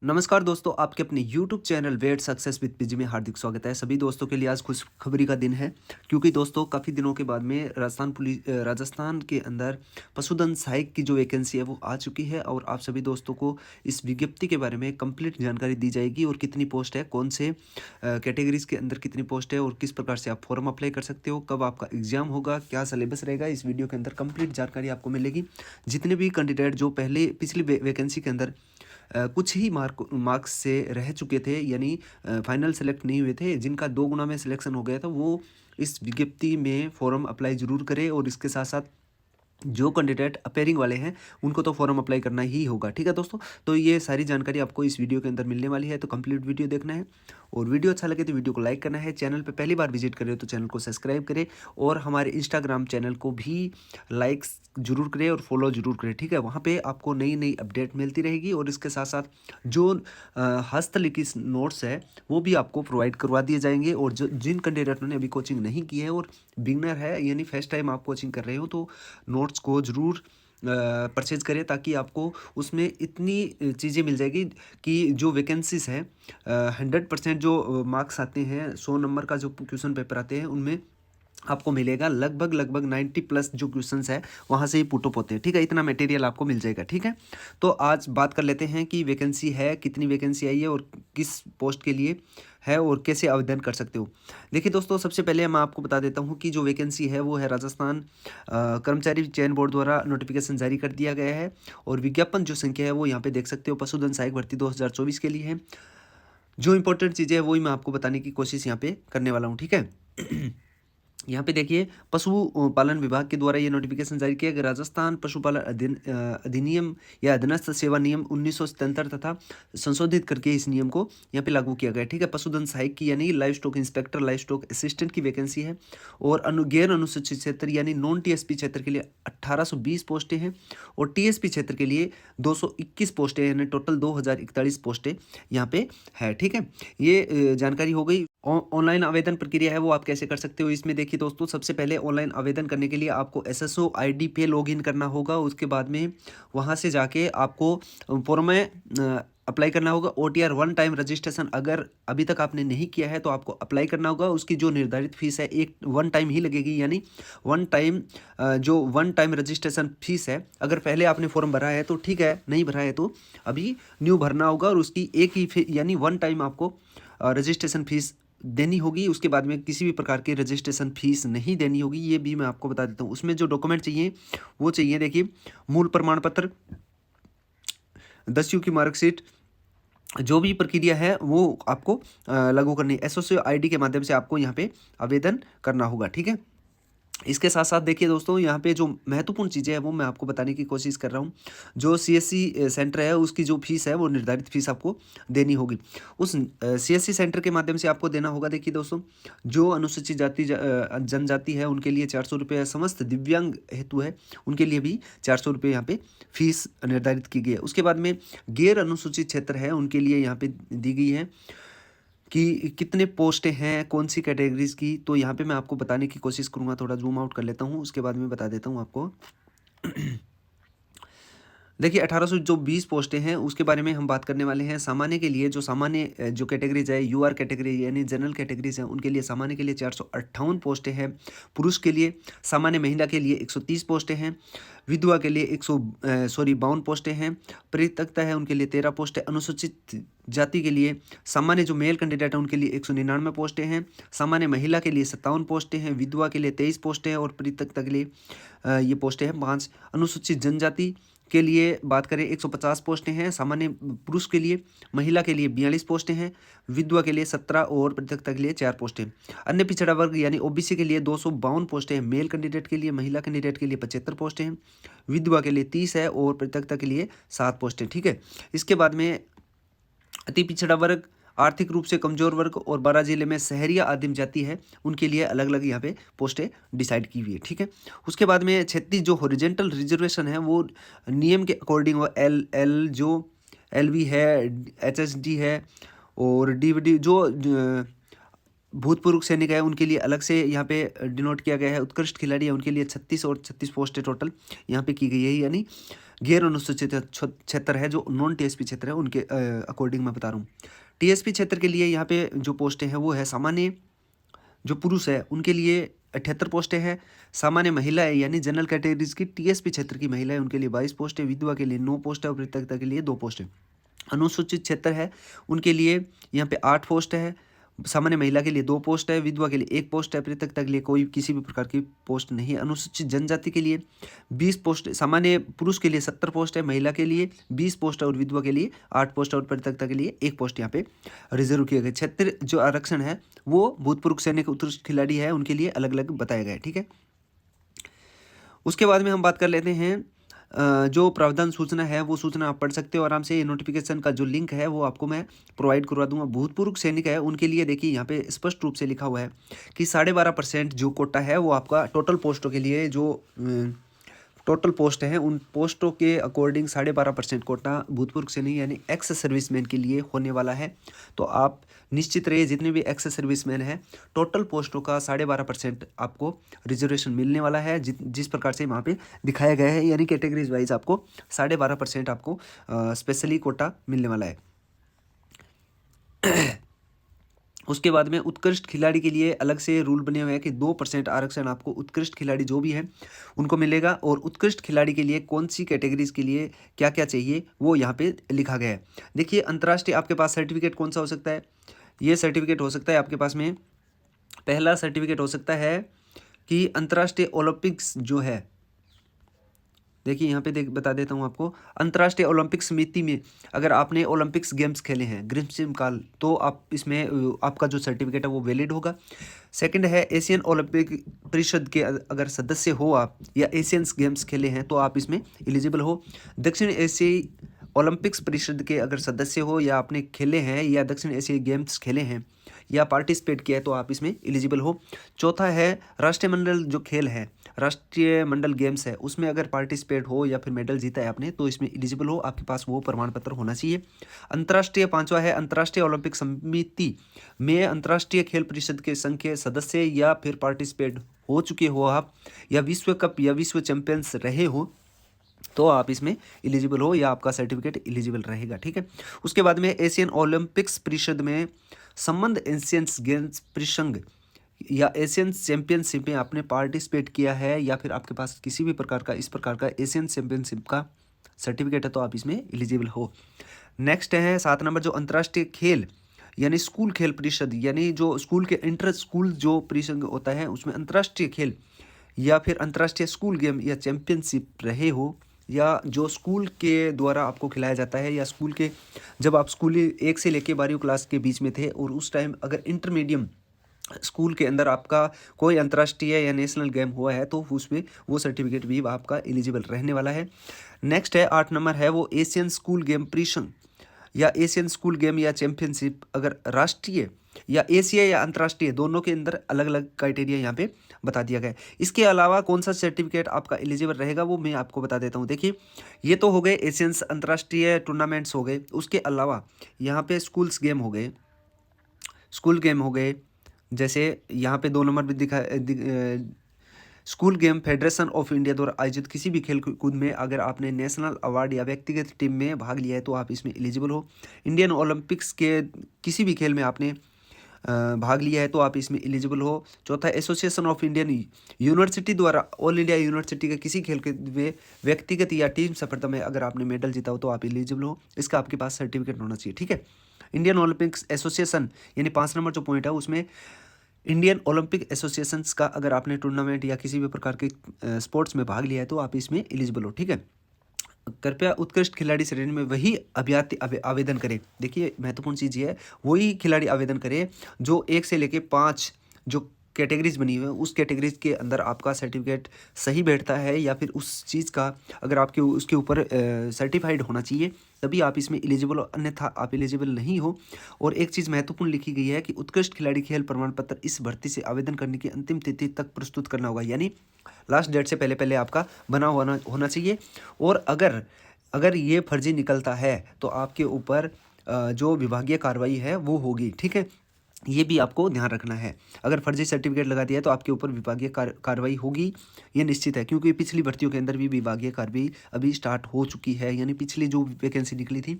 नमस्कार दोस्तों, आपके अपने YouTube चैनल वेट सक्सेस विद पीजी में हार्दिक स्वागत है। सभी दोस्तों के लिए आज खुशखबरी का दिन है, क्योंकि दोस्तों काफ़ी दिनों के बाद में राजस्थान के अंदर पशुधन सहायक की जो वैकेंसी है वो आ चुकी है और आप सभी दोस्तों को इस विज्ञप्ति के बारे में कंप्लीट जानकारी दी जाएगी और कितनी पोस्ट है, कौन से कैटेगरीज के अंदर कितनी पोस्ट है और किस प्रकार से आप फॉर्म अप्लाई कर सकते हो, कब आपका एग्जाम होगा, क्या सिलेबस रहेगा। इस वीडियो के अंदर कंप्लीट जानकारी आपको मिलेगी। जितने भी कैंडिडेट जो पहले पिछली वैकेंसी के अंदर कुछ ही मार्क्स से रह चुके थे, यानी फाइनल सेलेक्ट नहीं हुए थे, जिनका 2 गुना में सिलेक्शन हो गया था, वो इस विज्ञप्ति में फॉर्म अप्लाई ज़रूर करें। और इसके साथ-साथ जो कैंडिडेट अपेयरिंग वाले हैं, उनको तो फॉर्म अप्लाई करना ही होगा। ठीक है दोस्तों? तो ये सारी जानकारी आपको इस वीडियो के अंदर मिलने वाली है, तो कंप्लीट वीडियो देखना है और वीडियो अच्छा लगे तो वीडियो को लाइक करना है। चैनल पे पहली बार विजिट कर रहे हो तो चैनल को सब्सक्राइब करें और हमारे इंस्टाग्राम चैनल को भी लाइक्स ज़रूर करें और फॉलो ज़रूर करें। ठीक है? वहाँ पे आपको नई-नई अपडेट मिलती रहेगी और इसके साथ-साथ जो हस्तलिखित नोट्स है, वो भी आपको प्रोवाइड करवा दिए जाएँगे। और जो जिन कैंडिडेटों ने अभी कोचिंग नहीं की है और बिगिनर है, यानी फर्स्ट टाइम आप कोचिंग कर रहे हो, तो नोट्स को ज़रूर परचेज़ करें, ताकि आपको उसमें इतनी चीज़ें मिल जाएगी कि जो वैकेंसीज़ हैं, 100% जो मार्क्स आते हैं, 100 नंबर का जो क्वेश्चन पेपर आते हैं, उनमें आपको मिलेगा लगभग 90 प्लस जो क्वेश्चंस है वहाँ से ही पुट अप होते हैं। ठीक है? इतना मटेरियल आपको मिल जाएगा। ठीक है? तो आज बात कर लेते हैं कि वैकेंसी है, कितनी वैकेंसी आई है और किस पोस्ट के लिए है और कैसे आवेदन कर सकते हो। देखिए दोस्तों, सबसे पहले मैं आपको बता देता हूँ कि जो वैकेंसी है वो है राजस्थान कर्मचारी चयन बोर्ड द्वारा नोटिफिकेशन जारी कर दिया गया है और विज्ञापन जो संख्या है वो यहाँ पे देख सकते हो, पशुधन सहायक भर्ती 2024 के लिए है। जो इंपॉर्टेंट चीज़ें हैं वही मैं आपको बताने की कोशिश यहाँ पे करने वाला हूँ। ठीक है? यहाँ पे देखिए, पशु पालन विभाग के द्वारा ये नोटिफिकेशन जारी किया गया। राजस्थान पशुपालन अधिनियम या अधीनस्थ सेवा नियम 1977 तथा संशोधित करके इस नियम को यहाँ पे लागू किया गया है। ठीक है? पशुधन सहायक की यानी live stock inspector, live stock assistant की वैकेंसी है और गैर अनुसूचित क्षेत्र यानी नॉन टीएसपी क्षेत्र के लिए 1820 पोस्टें हैं और टीएसपी क्षेत्र के लिए 221 पोस्टें, यानी टोटल 2041 पोस्टें यहाँ पे है। ठीक है? ये जानकारी हो गई। ऑनलाइन आवेदन प्रक्रिया है वो आप कैसे कर सकते हो। इसमें देखिए दोस्तों, सबसे पहले ऑनलाइन आवेदन करने के लिए आपको एसएसओ आईडी पे लॉगिन करना होगा। उसके बाद में वहां से जाके आपको फॉर्म में अप्लाई करना होगा। ओटीआर वन टाइम रजिस्ट्रेशन अगर अभी तक आपने नहीं किया है तो आपको अप्लाई करना होगा। उसकी जो निर्धारित फीस है एक वन टाइम ही लगेगी, यानी जो वन टाइम रजिस्ट्रेशन फीस है, अगर पहले आपने फॉर्म भरा है तो ठीक है, नहीं भरा है तो अभी न्यू भरना होगा और उसकी एक ही यानी वन टाइम आपको रजिस्ट्रेशन फीस देनी होगी। उसके बाद में किसी भी प्रकार की रजिस्ट्रेशन फीस नहीं देनी होगी, ये भी मैं आपको बता देता हूँ। उसमें जो डॉक्यूमेंट चाहिए वो चाहिए, देखिए, मूल प्रमाण पत्र, 10वीं की मार्कशीट, जो भी प्रक्रिया है वो आपको लागू करनी है। एसओसी आईडी के माध्यम से आपको यहाँ पे आवेदन करना होगा। ठीक है? इसके साथ साथ देखिए दोस्तों, यहाँ पे जो महत्वपूर्ण चीज़ें हैं वो मैं आपको बताने की कोशिश कर रहा हूँ। जो सीएससी सेंटर है उसकी जो फीस है वो निर्धारित फीस आपको देनी होगी। उस सीएससी सेंटर के माध्यम से आपको देना होगा। देखिए दोस्तों, जो अनुसूचित जनजाति है उनके लिए 400 रुपये, समस्त दिव्यांग हेतु है उनके लिए भी 400 रुपये यहाँ पे फीस निर्धारित की गई है। उसके बाद में गैर अनुसूचित क्षेत्र है उनके लिए यहाँ पे दी गई है कि कितने पोस्टें हैं, कौन सी कैटेगरीज़ की। तो यहाँ पे मैं आपको बताने की कोशिश करूँगा। थोड़ा ज़ूम आउट कर लेता हूँ, उसके बाद में बता देता हूँ आपको। देखिए, 1820 पोस्टें हैं, उसके बारे में हम बात करने वाले हैं। सामान्य के लिए जो जो कैटेगरीज है, यूआर कैटेगरी यानी जनरल कैटेगरीज हैं, उनके लिए सामान्य के लिए 458 पोस्टें हैं। पुरुष के लिए सामान्य महिला के लिए 130 पोस्टें हैं। विधवा के लिए 52 पोस्टें हैं। परित्यक्ता है उनके लिए 13 पोस्टें। अनुसूचित जाति के लिए सामान्य जो मेल कैंडिडेट हैं उनके लिए 199 पोस्टें हैं। सामान्य महिला के लिए 57 पोस्टें हैं। विधवा के लिए 23 पोस्टें हैं और परित्यक्ता के लिए ये पोस्टें हैं 5। अनुसूचित जनजाति के लिए बात करें 150 पोस्टें हैं। सामान्य पुरुष के लिए, महिला के लिए 42 पोस्टें हैं। विधवा के लिए 17 और परित्यक्ता के लिए 4 पोस्टें। अन्य पिछड़ा वर्ग यानी ओबीसी के लिए 252 पोस्टें हैं। मेल कैंडिडेट के लिए, महिला कैंडिडेट के लिए 75 पोस्टें हैं। विधवा के लिए 30 है और परित्यक्ता के लिए 7 पोस्टें। ठीक है? इसके बाद में अति पिछड़ा वर्ग, आर्थिक रूप से कमजोर वर्ग और 12 जिले में शहरिया आदिम जाति है उनके लिए अलग अलग यहाँ पे पोस्टें डिसाइड की हुई है। ठीक है? उसके बाद में 36 जो हॉरिजेंटल रिजर्वेशन है वो नियम के अकॉर्डिंग, वो एल एल जो एलवी है, एचएसडी है और डीवीडी जो भूतपूर्व सैनिक है उनके लिए अलग से यहाँ पे डिनोट किया गया है। उत्कृष्ट खिलाड़ी है उनके लिए 36 और 36 पोस्टें टोटल यहाँ पे की गई है, यानी गैर अनुसूचित क्षेत्र है जो नॉन टीएसपी क्षेत्र है उनके अकॉर्डिंग मैं बता रहा हूँ। टीएसपी क्षेत्र के लिए यहाँ पे जो पोस्टें हैं वो है सामान्य जो पुरुष है उनके लिए 78 पोस्टें हैं। सामान्य महिला है यानी जनरल कैटेगरीज की टीएसपी क्षेत्र की महिला है उनके लिए 22 पोस्ट है। विधवा के लिए 9 पोस्ट है और पृथकता के लिए 2 पोस्ट है। अनुसूचित क्षेत्र है उनके लिए यहाँ पे 8 पोस्ट है। सामान्य महिला के लिए 2 पोस्ट है, विधवा के लिए 1 पोस्ट है, पृथकता के लिए कोई किसी भी प्रकार की पोस्ट नहीं है। अनुसूचित जनजाति के लिए 20 पोस्ट, सामान्य पुरुष के लिए 70 पोस्ट है, महिला के लिए 20 पोस्ट है और विधवा के लिए 8 पोस्ट है और पृथकता के लिए 1 पोस्ट यहाँ पे रिजर्व किए गए। क्षेत्र जो आरक्षण है वो भूतपूर्व सैनिक उत्कृष्ट खिलाड़ी है उनके लिए अलग अलग बताया गया है, ठीक है। उसके बाद में हम बात कर लेते हैं जो प्रावधान सूचना है वो सूचना आप पढ़ सकते हो आराम से। ये नोटिफिकेशन का जो लिंक है वो आपको मैं प्रोवाइड करवा दूंगा। भूतपूर्व सैनिक है उनके लिए देखिए यहाँ पे स्पष्ट रूप से लिखा हुआ है कि 12.5% जो कोटा है वो आपका टोटल पोस्टों के लिए जो टोटल पोस्ट हैं उन पोस्टों के अकॉर्डिंग 12.5% कोटा भूतपूर्व सैनिक यानी एक्स सर्विसमैन के लिए होने वाला है। तो आप निश्चित रहिए जितने भी एक्स सर्विसमैन हैं टोटल पोस्टों का 12.5% आपको रिजर्वेशन मिलने वाला है। जिस प्रकार से वहाँ पे दिखाया गया है यानी कैटेगरीज वाइज आपको 12.5% आपको स्पेशली कोटा मिलने वाला है। उसके बाद में उत्कृष्ट खिलाड़ी के लिए अलग से रूल बने हुए हैं कि 2% आरक्षण आपको उत्कृष्ट खिलाड़ी जो भी है उनको मिलेगा। और उत्कृष्ट खिलाड़ी के लिए कौन सी कैटेगरीज के लिए क्या क्या चाहिए वो यहाँ पे लिखा गया है। देखिए अंतर्राष्ट्रीय आपके पास सर्टिफिकेट कौन सा हो सकता है, ये सर्टिफिकेट हो सकता है आपके पास में पहला सर्टिफिकेट हो सकता है कि अंतर्राष्ट्रीय ओलंपिक्स जो है, देखिए यहाँ पे बता देता हूँ आपको। अंतर्राष्ट्रीय ओलंपिक समिति में अगर आपने ओलंपिक्स गेम्स खेले हैं ग्रीष्म काल तो आप इसमें आपका जो सर्टिफिकेट है वो वैलिड होगा। सेकंड है एशियन ओलंपिक परिषद के अगर सदस्य हो आप या एशियंस गेम्स खेले हैं तो आप इसमें एलिजिबल हो। दक्षिण एशियाई ओलंपिक्स परिषद के अगर सदस्य हो या आपने खेले हैं या दक्षिण एशियाई गेम्स खेले हैं या पार्टिसिपेट किया है तो आप इसमें एलिजिबल हो। चौथा है राष्ट्रीय मंडल जो खेल है राष्ट्रीय मंडल गेम्स है उसमें अगर पार्टिसिपेट हो या फिर मेडल जीता है आपने तो इसमें एलिजिबल हो, आपके पास वो प्रमाण पत्र होना चाहिए। अंतर्राष्ट्रीय पांचवा है अंतर्राष्ट्रीय ओलंपिक समिति में अंतर्राष्ट्रीय खेल परिषद के संघ के सदस्य या फिर पार्टिसिपेट हो चुके हो आप या विश्व कप या विश्व चैंपियंस रहे हो तो आप इसमें एलिजिबल हो या आपका सर्टिफिकेट एलिजिबल रहेगा, ठीक है। उसके बाद में एशियन ओलंपिक्स परिषद में संबंध एशियन गेम्स परिसंघ या एशियन चैंपियनशिप में आपने पार्टिसिपेट किया है या फिर आपके पास किसी भी प्रकार का इस प्रकार का एशियन चैंपियनशिप का सर्टिफिकेट है तो आप इसमें एलिजिबल हो। नेक्स्ट है 7 नंबर जो अंतर्राष्ट्रीय खेल यानी स्कूल खेल परिषद यानी जो स्कूल के इंटर स्कूल जो परिसंघ होता है उसमें अंतर्राष्ट्रीय खेल या फिर अंतर्राष्ट्रीय स्कूल गेम या चैंपियनशिप रहे हो या जो स्कूल के द्वारा आपको खिलाया जाता है या स्कूल के जब आप स्कूल 1 से लेकर 12वीं क्लास के बीच में थे और उस टाइम अगर इंटरमीडियम स्कूल के अंदर आपका कोई अंतर्राष्ट्रीय या नेशनल गेम हुआ है तो उसमें वो सर्टिफिकेट भी आपका एलिजिबल रहने वाला है। नेक्स्ट है 8 नंबर है वो एशियन स्कूल गेम परिसंघ या एशियन स्कूल गेम या चैंपियनशिप अगर राष्ट्रीय या एशिया या अंतर्राष्ट्रीय दोनों के अंदर अलग अलग क्राइटेरिया यहाँ पे बता दिया गया है। इसके अलावा कौन सा सर्टिफिकेट आपका एलिजिबल रहेगा वो मैं आपको बता देता हूँ। देखिए ये तो हो गए एशियंस अंतर्राष्ट्रीय टूर्नामेंट्स हो गए, उसके अलावा यहाँ पे स्कूल गेम हो गए जैसे यहाँ पे 2 नंबर भी school game federation of India द्वारा आयोजित किसी भी खेल कूद में अगर आपने नेशनल अवार्ड या व्यक्तिगत टीम में भाग लिया है तो आप इसमें एलिजिबल हो। इंडियन ओलंपिक्स के किसी भी खेल में आपने भाग लिया है तो आप इसमें एलिजिबल हो। चौथा एसोसिएशन ऑफ इंडियन यूनिवर्सिटी द्वारा ऑल इंडिया यूनिवर्सिटी के किसी खेल के व्यक्तिगत या टीम सफलता में अगर आपने मेडल जीता हो तो आप एलिजिबल हो, इसका आपके पास सर्टिफिकेट होना चाहिए, ठीक है। इंडियन ओलंपिक्स एसोसिएशन यानी 5 नंबर जो पॉइंट है उसमें इंडियन ओलंपिक एसोसिएशंस का अगर आपने टूर्नामेंट या किसी भी प्रकार के स्पोर्ट्स में भाग लिया है तो आप इसमें एलिजिबल हो, ठीक है। कृपया उत्कृष्ट खिलाड़ी श्रेणी में वही अभ्यर्थी आवेदन करें। देखिए महत्वपूर्ण चीज़ ये है वही खिलाड़ी आवेदन करें जो 1 से लेकर 5 जो कैटेगरीज बनी हुई है उस कैटेगरीज के अंदर आपका सर्टिफिकेट सही बैठता है या फिर उस चीज़ का अगर आपके उसके ऊपर सर्टिफाइड होना चाहिए तभी आप इसमें एलिजिबल हो, अन्यथा आप एलिजिबल नहीं हो। और एक चीज़ महत्वपूर्ण लिखी गई है कि उत्कृष्ट खिलाड़ी खेल प्रमाण पत्र इस भर्ती से आवेदन करने की अंतिम तिथि तक प्रस्तुत करना होगा, यानी लास्ट डेट से पहले आपका बना होना चाहिए। और अगर ये फर्जी निकलता है तो आपके ऊपर जो विभागीय कार्रवाई है वो होगी, ठीक है। ये भी आपको ध्यान रखना है। अगर फर्जी सर्टिफिकेट लगा दिया है तो आपके ऊपर विभागीय कार्रवाई होगी, ये निश्चित है, क्योंकि पिछली भर्तियों के अंदर भी विभागीय कार्रवाई अभी स्टार्ट हो चुकी है। यानी पिछली जो वैकेंसी निकली थी,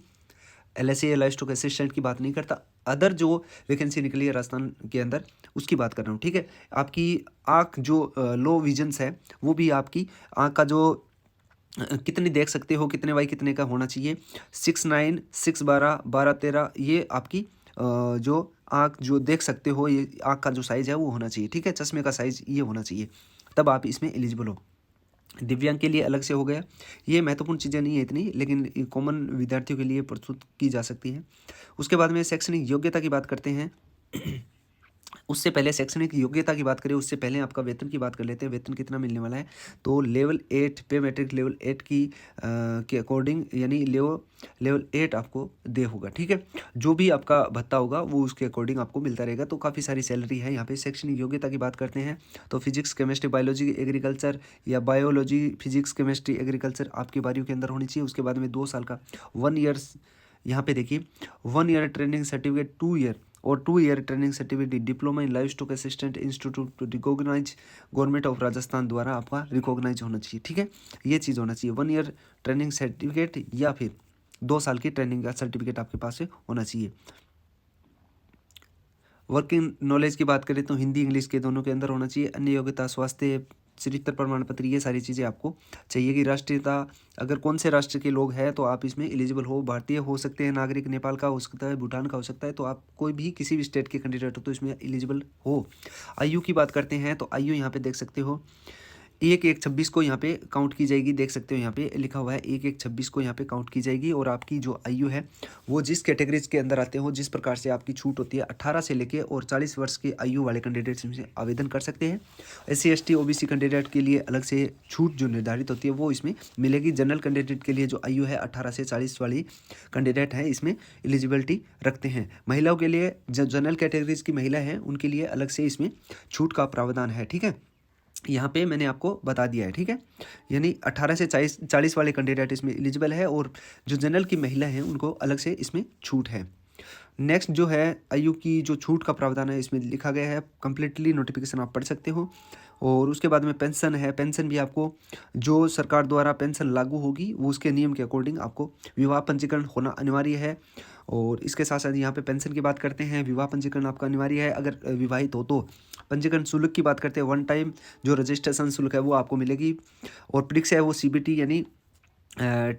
LSA लाइव स्टॉक असिस्टेंट की बात नहीं करता, अदर जो वैकेंसी निकली है राजस्थान के अंदर उसकी बात कर रहा हूँ, ठीक है। आपकी आँख जो लो विजन्स है, वो भी आपकी आँख का जो कितनी देख सकते हो, कितने बाई कितने का होना चाहिए, 6/9, 6/12, 12/13, ये आपकी जो आँख जो देख सकते हो, ये आँख का जो साइज़ है वो होना चाहिए, ठीक है। चश्मे का साइज़ ये होना चाहिए, तब आप इसमें एलिजिबल हो। दिव्यांग के लिए अलग से हो गया, ये महत्वपूर्ण चीज़ें नहीं है इतनी, लेकिन कॉमन विद्यार्थियों के लिए प्रस्तुत की जा सकती है। उसके बाद में शैक्षणिक योग्यता की बात करते हैं। उससे पहले शैक्षणिक योग्यता की बात करें, उससे पहले आपका वेतन की बात कर लेते हैं। वेतन कितना मिलने वाला है, तो लेवल 8 पे मैट्रिक लेवल 8 की के अकॉर्डिंग, यानी लेवल 8 आपको दे होगा, ठीक है। जो भी आपका भत्ता होगा वो उसके अकॉर्डिंग आपको मिलता रहेगा, तो काफ़ी सारी सैलरी है यहाँ पे। शैक्षणिक योग्यता की बात करते हैं तो फिजिक्स, केमिस्ट्री, बायोलॉजी, एग्रीकल्चर या बायोलॉजी, फिजिक्स, केमिस्ट्री, एग्रीकल्चर आपकी बारियों के अंदर होनी चाहिए। उसके बाद में 2 साल का 1 ईयर्स, यहाँ पे देखिए 1 ईयर ट्रेनिंग सर्टिफिकेट, 2 ईयर और 2 year training certificate diploma in livestock assistant institute to recognize government of Rajasthan द्वारा आपका रिकॉग्नाइज होना चाहिए, ठीक है। ये चीज़ होना चाहिए, 1 ईयर ट्रेनिंग सर्टिफिकेट या फिर 2 साल की ट्रेनिंग का सर्टिफिकेट आपके पास से होना चाहिए। वर्किंग नॉलेज की बात करें तो हिंदी इंग्लिश के दोनों के अंदर होना चाहिए। अन्य योग्यता, स्वास्थ्य, चरित्र प्रमाण पत्र, ये सारी चीज़ें आपको चाहिए। कि राष्ट्रीयता, अगर कौन से राष्ट्र के लोग हैं तो आप इसमें एलिजिबल हो। भारतीय हो सकते हैं, नागरिक नेपाल का हो सकता है, भूटान का हो सकता है, तो आप कोई भी किसी भी स्टेट के कैंडिडेट हो तो इसमें एलिजिबल हो। आयु की बात करते हैं तो आयु यहाँ पे देख सकते हो 1/1/26 को यहाँ पे काउंट की जाएगी, देख सकते हो यहाँ पे लिखा हुआ है 1/1/26 को यहाँ पे काउंट की जाएगी। और आपकी जो आयु है वो जिस कैटेगरीज के अंदर आते हो, जिस प्रकार से आपकी छूट होती है, 18 से लेके और 40 वर्ष की आयु वाले कैंडिडेट्स इसमें आवेदन कर सकते हैं। SC ST OBC कैंडिडेट के लिए अलग से छूट जो निर्धारित होती है वो इसमें मिलेगी। जनरल कैंडिडेट के लिए जो आयु है 18 से 40 वाली कैंडिडेट है इसमें एलिजिबिलिटी रखते हैं। महिलाओं के लिए, जो जनरल कैटेगरीज की महिला हैं उनके लिए अलग से इसमें छूट का प्रावधान है, ठीक है। यहाँ पे मैंने आपको बता दिया है, ठीक है। यानी 18 से 40 वाले कैंडिडेट इसमें एलिजिबल है और जो जनरल की महिला हैं उनको अलग से इसमें छूट है। नेक्स्ट जो है आयु की जो छूट का प्रावधान है इसमें लिखा गया है, कंप्लीटली नोटिफिकेशन आप पढ़ सकते हो। और उसके बाद में पेंशन है, पेंशन भी आपको जो सरकार द्वारा पेंशन लागू होगी वो उसके नियम के अकॉर्डिंग आपको विवाह पंजीकरण होना अनिवार्य है। और इसके साथ साथ यहाँ पे पेंशन की बात करते हैं, विवाह पंजीकरण आपका अनिवार्य है अगर विवाहित हो तो। पंजीकरण शुल्क की बात करते हैं, 1 टाइम जो रजिस्ट्रेशन शुल्क है वो आपको मिलेगी। और परीक्षा है वो CBT यानी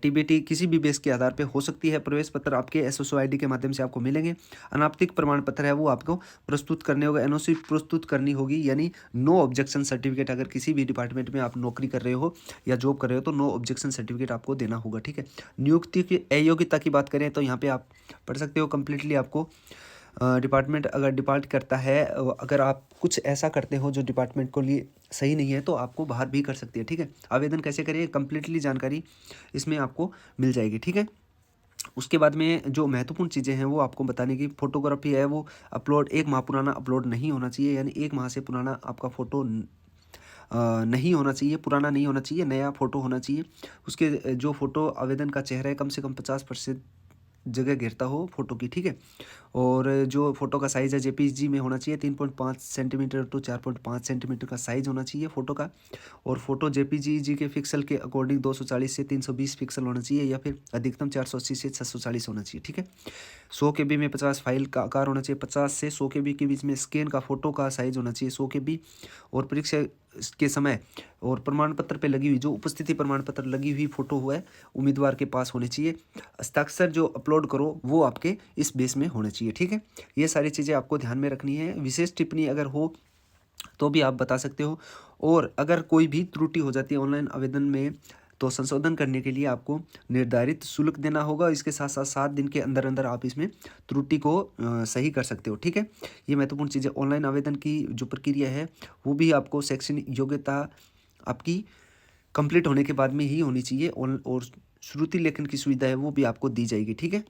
TBT किसी भी बेस के आधार पे हो सकती है। प्रवेश पत्र आपके SSO ID के माध्यम से आपको मिलेंगे। अनापत्ति प्रमाण पत्र है वो आपको प्रस्तुत करने होगा, NOC प्रस्तुत करनी होगी, यानी नो ऑब्जेक्शन सर्टिफिकेट। अगर किसी भी डिपार्टमेंट में आप नौकरी कर रहे हो या जॉब कर रहे हो तो नो ऑब्जेक्शन सर्टिफिकेट आपको देना होगा, ठीक है। नियुक्ति की अयोग्यता की बात करें तो यहाँ पे आप पढ़ सकते हो, कंप्लीटली आपको डिपार्टमेंट अगर डिपार्ट करता है, अगर आप कुछ ऐसा करते हो जो डिपार्टमेंट को लिए सही नहीं है तो आपको बाहर भी कर सकती है, ठीक है। आवेदन कैसे करें, कंप्लीटली जानकारी इसमें आपको मिल जाएगी, ठीक है। उसके बाद में जो महत्वपूर्ण चीज़ें हैं वो आपको बताने की, फोटोग्राफी है वो अपलोड 1 माह पुराना अपलोड नहीं होना चाहिए, यानी 1 माह से पुराना आपका फ़ोटो नहीं होना चाहिए, पुराना नहीं होना चाहिए, नया फ़ोटो होना चाहिए। उसके जो फ़ोटो आवेदन का चेहरा है कम से कम 50% जगह घेरता हो फोटो की, ठीक है। और जो फोटो का साइज़ है JPG में होना चाहिए, 3.5 सेंटीमीटर टू 4.5 सेंटीमीटर का साइज़ होना चाहिए फोटो का। और फोटो JPG के पिक्सल के अकॉर्डिंग 240 से 320 पिक्सल होना चाहिए, या फिर अधिकतम 480 से 640 होना चाहिए, ठीक है। 100 KB में 50 फाइल का आकार होना चाहिए, 50 से 100 KB के बीच में स्कैन का फोटो का साइज़ होना चाहिए 100 KB। और परीक्षा के समय और प्रमाण पत्र पे लगी हुई जो उपस्थिति प्रमाण पत्र लगी हुई फोटो हुआ है उम्मीदवार के पास होनी चाहिए। हस्ताक्षर जो अपलोड करो वो आपके इस बेस में होने चाहिए, ठीक है। ये सारी चीज़ें आपको ध्यान में रखनी है। विशेष टिप्पणी अगर हो तो भी आप बता सकते हो। और अगर कोई भी त्रुटि हो जाती है ऑनलाइन आवेदन में तो संशोधन करने के लिए आपको निर्धारित शुल्क देना होगा। इसके साथ साथ 7 दिन के अंदर अंदर आप इसमें त्रुटि को सही कर सकते हो, ठीक है। ये महत्वपूर्ण चीज़ें, ऑनलाइन आवेदन की जो प्रक्रिया है वो भी आपको शैक्षणिक योग्यता आपकी कंप्लीट होने के बाद में ही होनी चाहिए। और श्रुति लेखन की सुविधा है वो भी आपको दी जाएगी, ठीक है।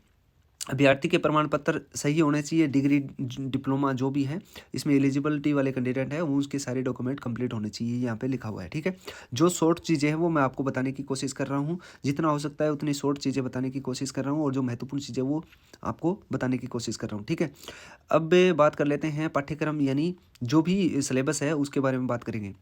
अभ्यर्थी के प्रमाण पत्र सही होने चाहिए, डिग्री डिप्लोमा जो भी है इसमें एलिजिबिलिटी वाले कैंडिडेट है वो उसके सारे डॉक्यूमेंट कंप्लीट होने चाहिए, यहाँ पे लिखा हुआ है। ठीक है, जो शॉर्ट चीज़ें हैं वो मैं आपको बताने की कोशिश कर रहा हूँ, जितना हो सकता है उतनी शॉर्ट चीज़ें बताने की कोशिश कर रहा हूँ, और जो महत्वपूर्ण चीज़ें वो आपको बताने की कोशिश कर रहा हूँ। ठीक है, अब बात कर लेते हैं पाठ्यक्रम यानी जो भी सिलेबस है उसके बारे में बात करेंगे।